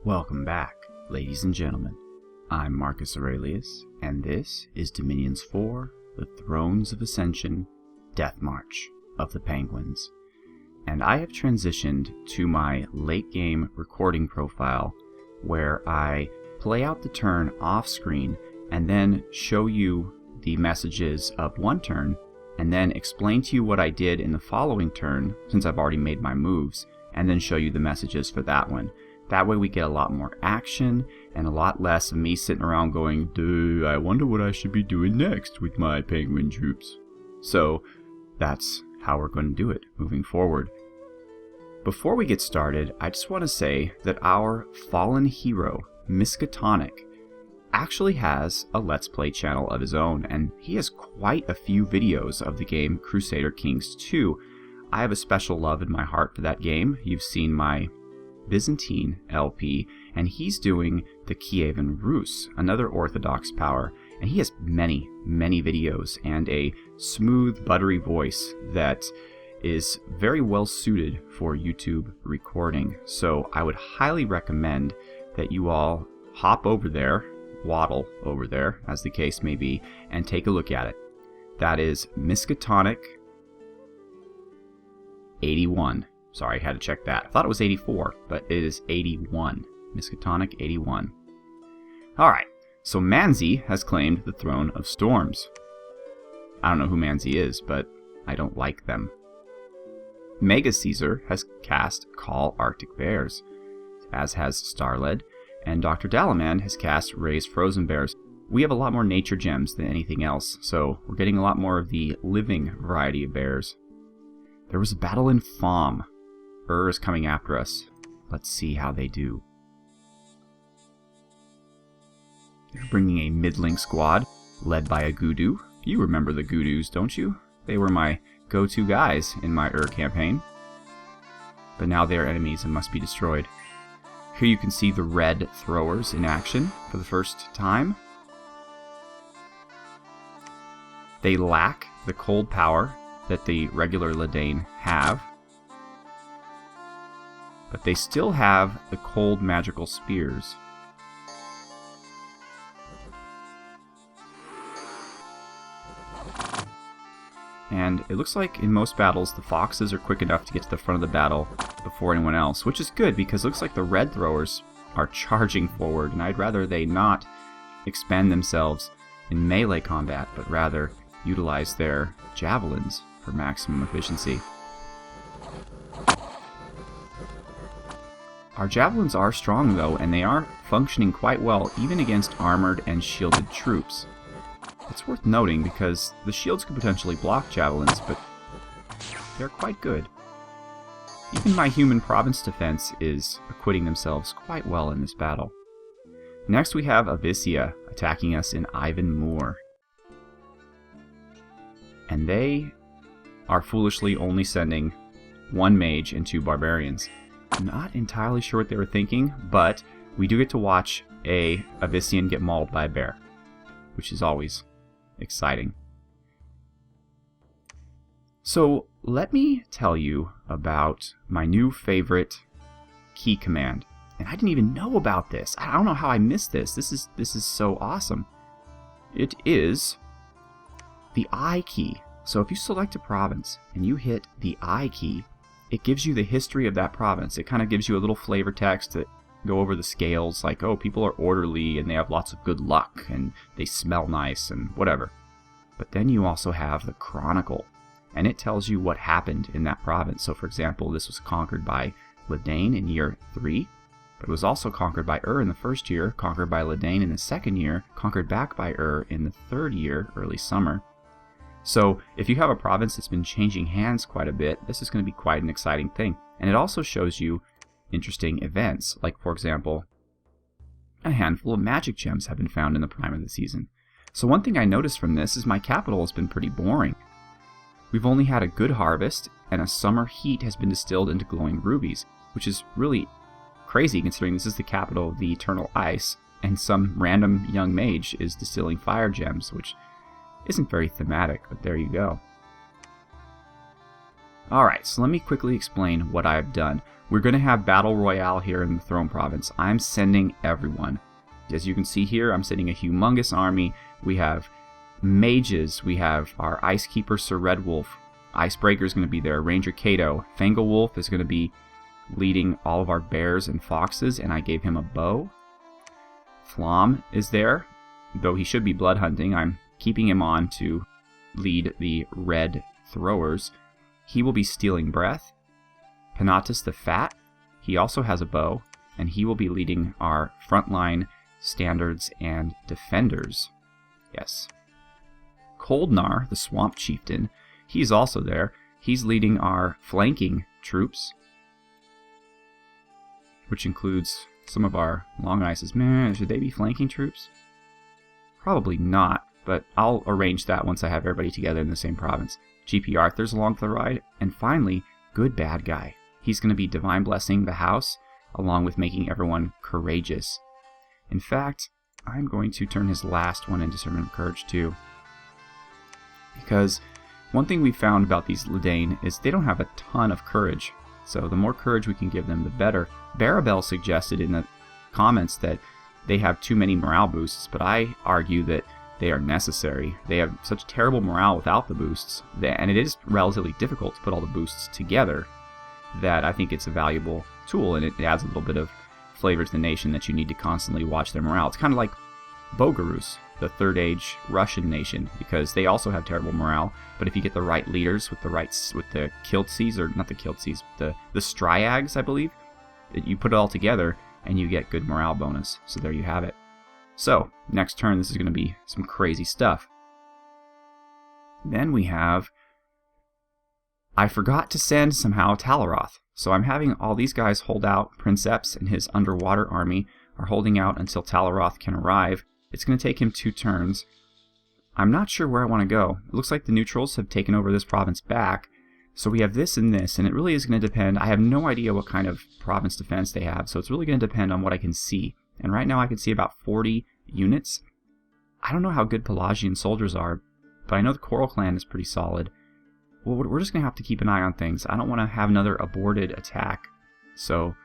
Welcome back, ladies and gentlemen. I'm Marcus Aurelius, and this is Dominions 4, The Thrones of Ascension, Death March of the Penguins. And I have transitioned to my late game recording profile, where I play out the turn off screen and then show you the messages of one turn, and then explain to you what I did in the following turn, since I've already made my moves, and then show you the messages for that one. That way we get a lot more action and a lot less of me sitting around going, duh, I wonder what I should be doing next with my penguin troops. So that's how we're going to do it moving forward. Before we get started, I just want to say that our fallen hero, Miskatonic, actually has a Let's Play channel of his own, and he has quite a few videos of the game Crusader Kings 2. I have a special love in my heart for that game. You've seen my Byzantine LP, and he's doing the Kievan Rus, another Orthodox power, and he has many videos and a smooth, buttery voice that is very well suited for YouTube recording. So I would highly recommend that you all hop over there, waddle over there, as the case may be, and take a look at it. That is Miskatonic 81. Sorry, I had to check that. I thought it was 84, but it is 81. Miskatonic 81. Alright, so Manzi has claimed the Throne of Storms. I don't know who Manzi is, but I don't like them. Mega Caesar has cast Call Arctic Bears, as has Starled, and Dr. Dalaman has cast Raise Frozen Bears. We have a lot more nature gems than anything else, so we're getting a lot more of the living variety of bears. There was a battle in Fom. Is coming after us. Let's see how they do. They're bringing a middling squad, led by a Gudu. You remember the Gudus, don't you? They were my go-to guys in my campaign. But now they are enemies and must be destroyed. Here you can see the red throwers in action for the first time. They lack the cold power that the regular Ledan have, but they still have the cold magical spears. And it looks like in most battles the foxes are quick enough to get to the front of the battle before anyone else, which is good because it looks like the red throwers are charging forward, and I'd rather they not expend themselves in melee combat, but rather utilize their javelins for maximum efficiency. Our javelins are strong though, and they are functioning quite well even against armored and shielded troops. It's worth noting because the shields could potentially block javelins, but they're quite good. Even my human province defense is acquitting themselves quite well in this battle. Next we have Avisia attacking us in Ivan Moor. And they are foolishly only sending one mage and 2 barbarians. Not entirely sure what they were thinking, but we do get to watch a Avician get mauled by a bear, which is always exciting. So let me tell you about my new favorite key command. And I didn't even know about this. I don't know how I missed this. This is so awesome. It is the I key. So if you select a province and you hit the I key, it gives you the history of that province. It kind of gives you a little flavor text that go over the scales, like, oh, people are orderly and they have lots of good luck and they smell nice and whatever. But then you also have the chronicle, and it tells you what happened in that province. So for example, this was conquered by Ledan in year 3, but it was also conquered by in the first year, conquered by Ledan in the second year, conquered back by in the third year, early summer. So if you have a province that's been changing hands quite a bit, this is going to be quite an exciting thing. And it also shows you interesting events, like for example, a handful of magic gems have been found in the prime of the season. So one thing I noticed from this is my capital has been pretty boring. We've only had a good harvest, and a summer heat has been distilled into glowing rubies, which is really crazy considering this is the capital of the eternal ice, and some random young mage is distilling fire gems, which isn't very thematic, but there you go. Alright, so let me quickly explain what I've done. We're going to have Battle Royale here in the Throne Province. I'm sending everyone. As you can see here, I'm sending a humongous army. We have mages. We have our Ice Keeper Sir Red Wolf. Icebreaker is going to be there. Ranger Kato. Fangle Wolf is going to be leading all of our bears and foxes, and I gave him a bow. Flom is there, though he should be blood hunting. I'm keeping him on to lead the red throwers. He will be stealing breath. Penatus the Fat, he also has a bow, and he will be leading our frontline standards and defenders. Yes. Coldnar, the Swamp Chieftain, he's also there. He's leading our flanking troops, which includes some of our Long Ices. Man, should they be flanking troops? Probably not, but I'll arrange that once I have everybody together in the same province. GP Arthur's along for the ride. And finally, Good Bad Guy. He's going to be Divine Blessing the house, along with making everyone courageous. In fact, I'm going to turn his last one into Sermon of Courage too. Because one thing we found about these Ledan is they don't have a ton of courage. So the more courage we can give them, the better. Barabel suggested in the comments that they have too many morale boosts, but I argue that they are necessary. They have such terrible morale without the boosts, and it is relatively difficult to put all the boosts together, that I think it's a valuable tool, and it adds a little bit of flavor to the nation that you need to constantly watch their morale. It's kind of like Bogarus, the Third Age Russian nation, because they also have terrible morale, but if you get the right leaders with the Kiltses, or not the Kiltses, the Stryags, I believe, that you put it all together and you get good morale bonus. So there you have it. So, next turn, this is going to be some crazy stuff. Then we have... I forgot to send, somehow, Talaroth. So I'm having all these guys hold out. Princeps and his underwater army are holding out until Talaroth can arrive. It's going to take him 2 turns. I'm not sure where I want to go. It looks like the neutrals have taken over this province back. So we have this and this, and it really is going to depend. I have no idea what kind of province defense they have, so it's really going to depend on what I can see. And right now I can see about 40 units. I don't know how good Pelagian soldiers are, but I know the Coral Clan is pretty solid. Well, we're just going to have to keep an eye on things. I don't want to have another aborted attack. So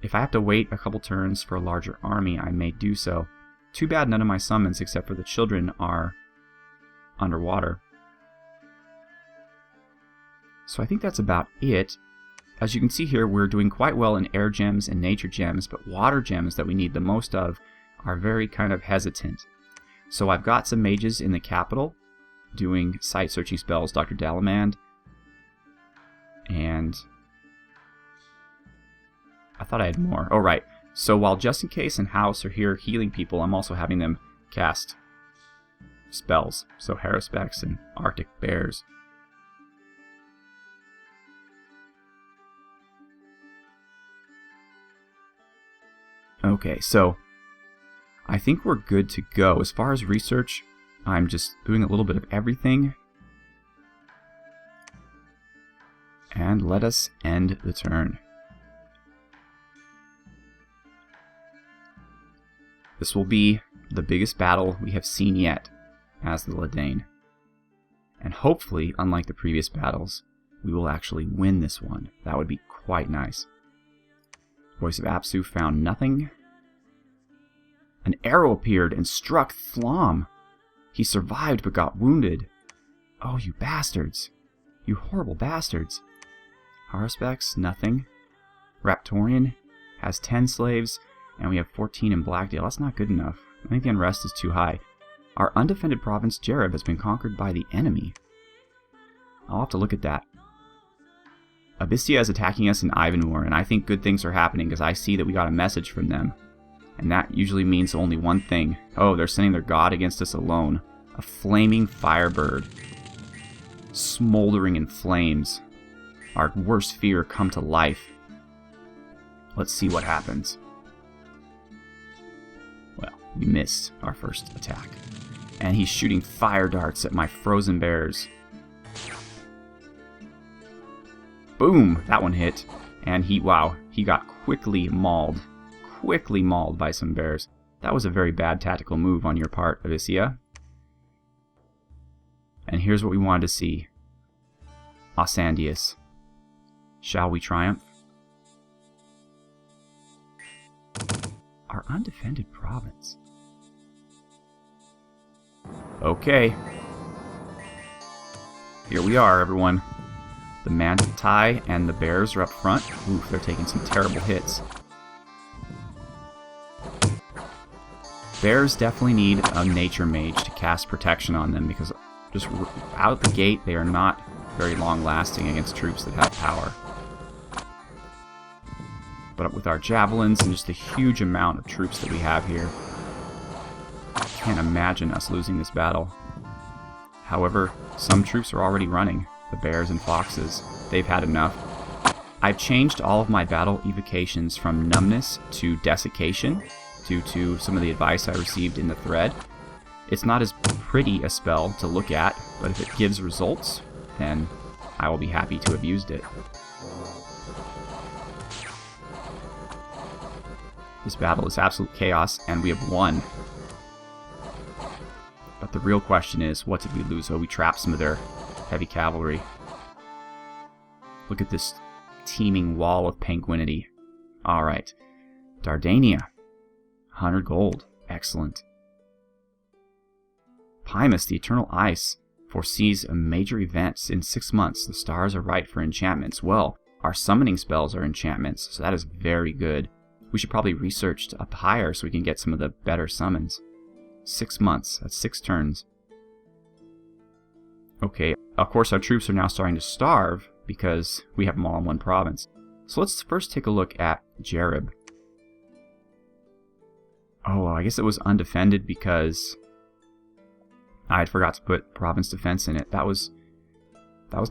if I have to wait a couple turns for a larger army, I may do so. Too bad none of my summons, except for the children, are underwater. So I think that's about it. As you can see here, we're doing quite well in air gems and nature gems, but water gems that we need the most of are very kind of hesitant. So I've got some mages in the capital doing site searching spells, Dr. Dalamand. And I thought I had more. Oh, right. So while Just In Case and House are here healing people, I'm also having them cast spells. So Haruspex and Arctic Bears. Okay, so I think we're good to go. As far as research, I'm just doing a little bit of everything. And let us end the turn. This will be the biggest battle we have seen yet as the Ledan. And hopefully, unlike the previous battles, we will actually win this one. That would be quite nice. Voice of Apsu found nothing. An arrow appeared and struck Flom. He survived but got wounded. Oh, you bastards. You horrible bastards. Haruspex, nothing. Raptorian has 10 slaves, and we have 14 in Blackdale. That's not good enough. I think the unrest is too high. Our undefended province, Jereb, has been conquered by the enemy. I'll have to look at that. Abyssia is attacking us in Ivanmoor, and I think good things are happening because I see that we got a message from them. And that usually means only one thing. Oh, they're sending their god against us alone. A flaming firebird. Smoldering in flames. Our worst fear come to life. Let's see what happens. Well, we missed our first attack. And he's shooting fire darts at my frozen bears. Boom! That one hit. And he got quickly mauled. Quickly mauled by some bears. That was a very bad tactical move on your part, Abyssia. And here's what we wanted to see. Osandius. Shall we triumph? Our undefended province. Okay. Here we are, everyone. The Manti and the bears are up front. Oof, they're taking some terrible hits. Bears definitely need a nature mage to cast protection on them, because just out the gate they are not very long lasting against troops that have power. But with our javelins and just the huge amount of troops that we have here, I can't imagine us losing this battle. However, some troops are already running. The bears and foxes. They've had enough. I've changed all of my battle evocations from numbness to desiccation due to some of the advice I received in the thread. It's not as pretty a spell to look at, but if it gives results, then I will be happy to have used it. This battle is absolute chaos, and we have won. But the real question is, what did we lose? Oh, we trapped some of their heavy cavalry. Look at this teeming wall of penguinity. Alright. Dardania. 100 gold. Excellent. Pymous, the Eternal Ice, foresees a major event in 6 months. The stars are right for enchantments. Well, our summoning spells are enchantments, so that is very good. We should probably research up higher so we can get some of the better summons. 6 months. That's 6 turns. Okay, of course our troops are now starting to starve because we have them all in one province. So let's first take a look at Jerib. Oh, I guess it was undefended because I had forgot to put province defense in it. That was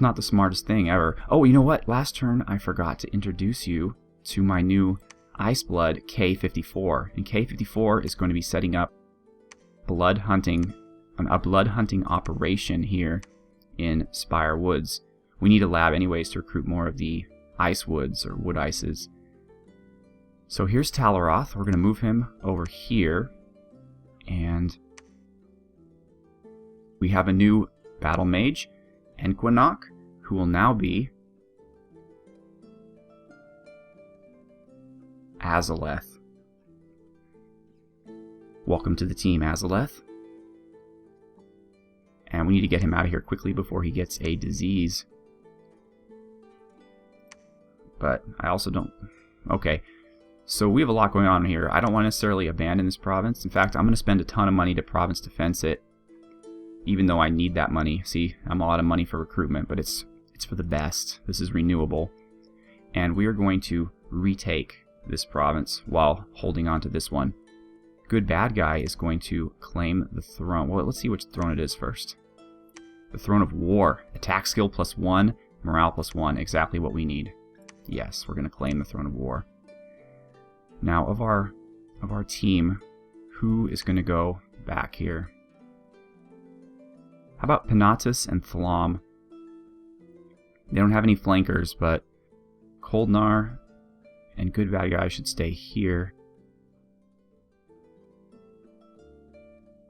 not the smartest thing ever. Oh, you know what? Last turn I forgot to introduce you to my new Iceblood K54. And K54 is going to be setting up a blood hunting operation here in Spire Woods. We need a lab anyways to recruit more of the ice woods or wood ices. So here's Talaroth. We're going to move him over here, and we have a new battle mage, Enkidu, who will now be Azaleth. Welcome to the team, Azaleth. And we need to get him out of here quickly before he gets a disease. But I also don't... Okay, so we have a lot going on here. I don't want to necessarily abandon this province. In fact, I'm going to spend a ton of money to province defense it, even though I need that money. See, I'm a lot of money for recruitment, but it's for the best. This is renewable. And we are going to retake this province while holding on to this one. Good bad guy is going to claim the throne. Well, let's see which throne it is first. The Throne of War. Attack skill +1, morale +1. Exactly what we need. Yes, we're going to claim the Throne of War. Now, of our team, who is going to go back here? How about Penatus and Thalam? They don't have any flankers, but Coldnar and Good Bad Guy should stay here,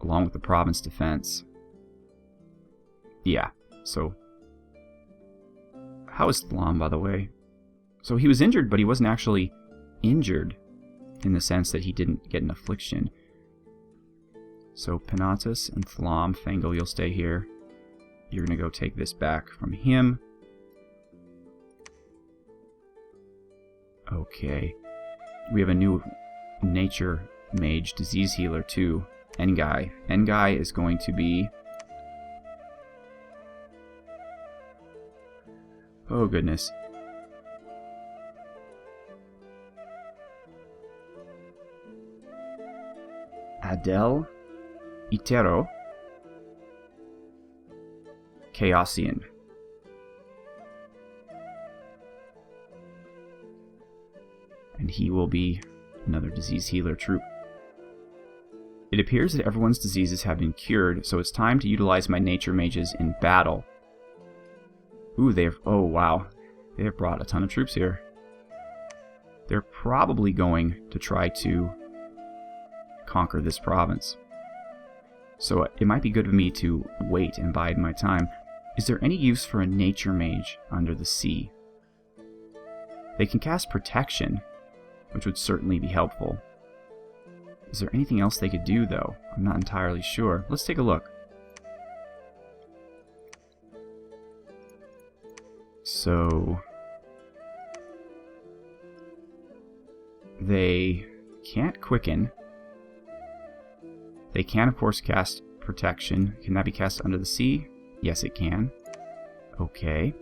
along with the province defense. Yeah, so how is Thalam, by the way? So he was injured, but he wasn't actually injured in the sense that he didn't get an affliction. So Penatus and Thalam, Fangle, you'll stay here. You're going to go take this back from him. Okay. We have a new nature mage, disease healer too. Engai. Engai is going to be... Oh goodness. Adel Itero Chaosian. And he will be another disease healer troop. It appears that everyone's diseases have been cured, so it's time to utilize my nature mages in battle. Ooh, oh wow. They have brought a ton of troops here. They're probably going to try to conquer this province. So it might be good for me to wait and bide my time. Is there any use for a nature mage under the sea? They can cast protection, which would certainly be helpful. Is there anything else they could do, though? I'm not entirely sure. Let's take a look. So they can't quicken. They can, of course, cast protection. Can that be cast under the sea? Yes, it can. Okay.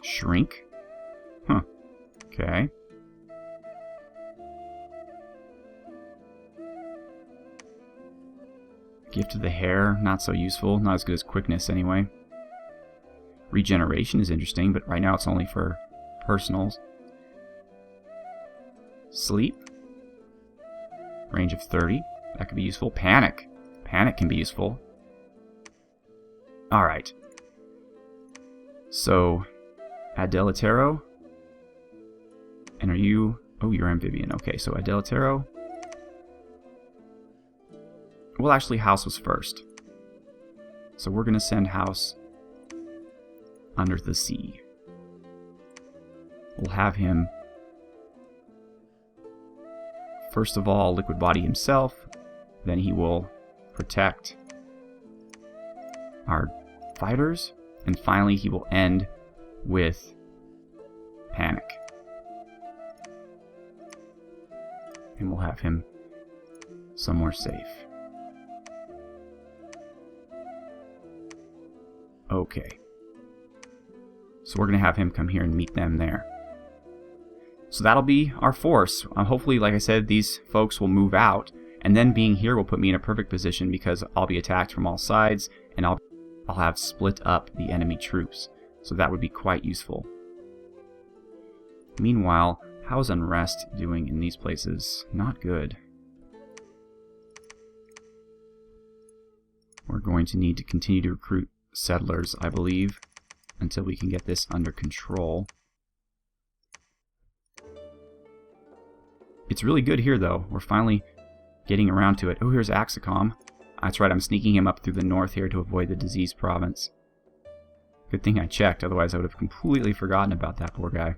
Shrink. Huh. Okay. Gift of the hair, not so useful. Not as good as quickness, anyway. Regeneration is interesting, but right now it's only for personals. Sleep. Range of 30. That could be useful. Panic. Panic can be useful. Alright. So, Adelantero. And are you... Oh, you're amphibian. Okay, so Adelantero. Well, actually, House was first. So we're going to send House under the sea. We'll have him, first of all, liquid body himself. Then he will protect our fighters. And finally, he will end with panic. And we'll have him somewhere safe. Okay. So we're going to have him come here and meet them there. So that'll be our force. Hopefully, like I said, these folks will move out. And then being here will put me in a perfect position because I'll be attacked from all sides. And I'll have split up the enemy troops. So that would be quite useful. Meanwhile, how's unrest doing in these places? Not good. We're going to need to continue to recruit settlers, I believe, until we can get this under control. It's really good here, though. We're finally getting around to it. Oh, here's Axicom. That's right, I'm sneaking him up through the north here to avoid the disease province. Good thing I checked, otherwise I would have completely forgotten about that poor guy.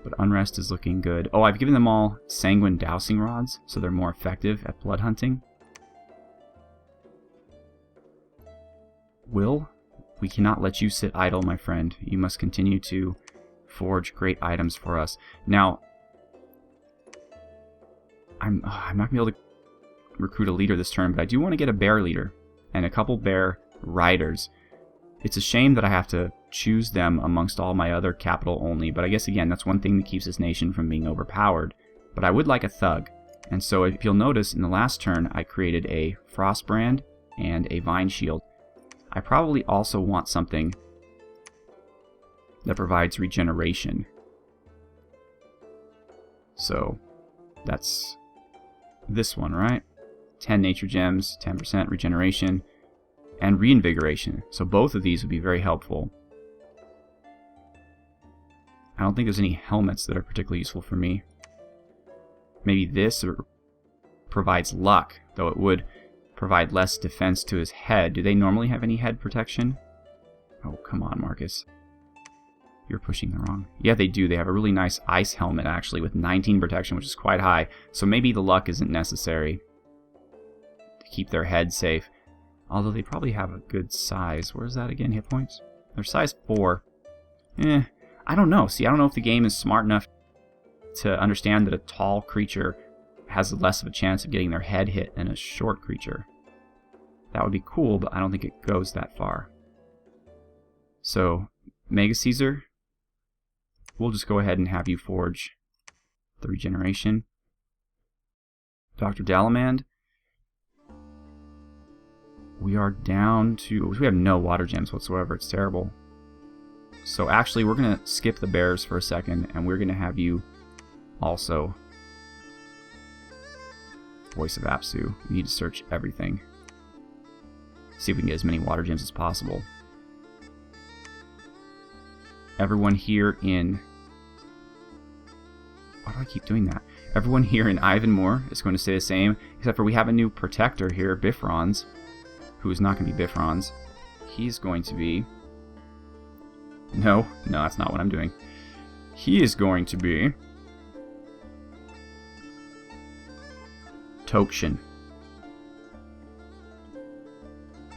But unrest is looking good. Oh, I've given them all sanguine dowsing rods, so they're more effective at blood hunting. Will, we cannot let you sit idle, my friend. You must continue to forge great items for us. Now, I'm not going to be able to recruit a leader this turn, but I do want to get a bear leader and a couple bear riders. It's a shame that I have to choose them amongst all my other capital only, but I guess, again, that's one thing that keeps this nation from being overpowered. But I would like a thug. And so if you'll notice, in the last turn, I created a Frostbrand and a Vine Shield. I probably also want something that provides regeneration. So that's this one, right? 10 nature gems, 10% regeneration, and reinvigoration. So both of these would be very helpful. I don't think there's any helmets that are particularly useful for me. Maybe this provides luck, though it would provide less defense to his head. Do they normally have any head protection? Oh, come on, Marcus. You're pushing the wrong... Yeah, they do. They have a really nice ice helmet, actually, with 19 protection, which is quite high. So maybe the luck isn't necessary to keep their head safe. Although they probably have a good size. Where's that again, hit points? They're size 4. I don't know. See, I don't know if the game is smart enough to understand that a tall creature has less of a chance of getting their head hit than a short creature. That would be cool, but I don't think it goes that far. So, Mega Caesar, we'll just go ahead and have you forge the regeneration. Dr. Dalamand, we are down to... We have no water gems whatsoever. It's terrible. So actually, we're going to skip the bears for a second, and we're going to have you also... Voice of Apsu. We need to search everything. See if we can get as many water gems as possible. Everyone here in... Why do I keep doing that? Everyone here in Ivanmoor is going to stay the same, except for we have a new protector here, Bifrons, who is not going to be Bifrons. He's going to be No, that's not what I'm doing. He is going to be Tokshin.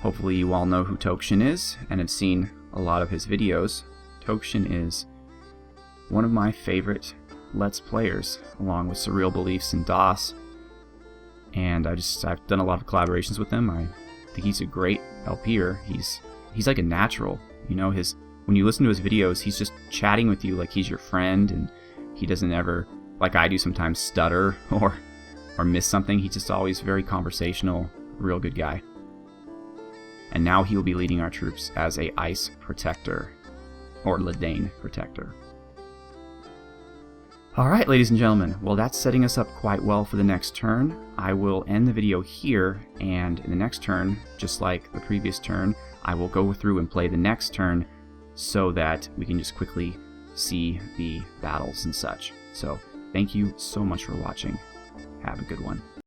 Hopefully you all know who Tokshin is and have seen a lot of his videos. Tokshin is one of my favorite Let's Players, along with Surreal Beliefs and DOS. And I've done a lot of collaborations with him. I think he's a great LPer. He's like a natural, you know. When you listen to his videos, he's just chatting with you like he's your friend, and he doesn't ever, like I do sometimes, stutter or miss something. He's just always very conversational, real good guy. And now he will be leading our troops as a Ice Protector, or Ledan Protector. Alright, ladies and gentlemen, well, that's setting us up quite well for the next turn. I will end the video here, and in the next turn, just like the previous turn, I will go through and play the next turn so that we can just quickly see the battles and such. So, thank you so much for watching. Have a good one.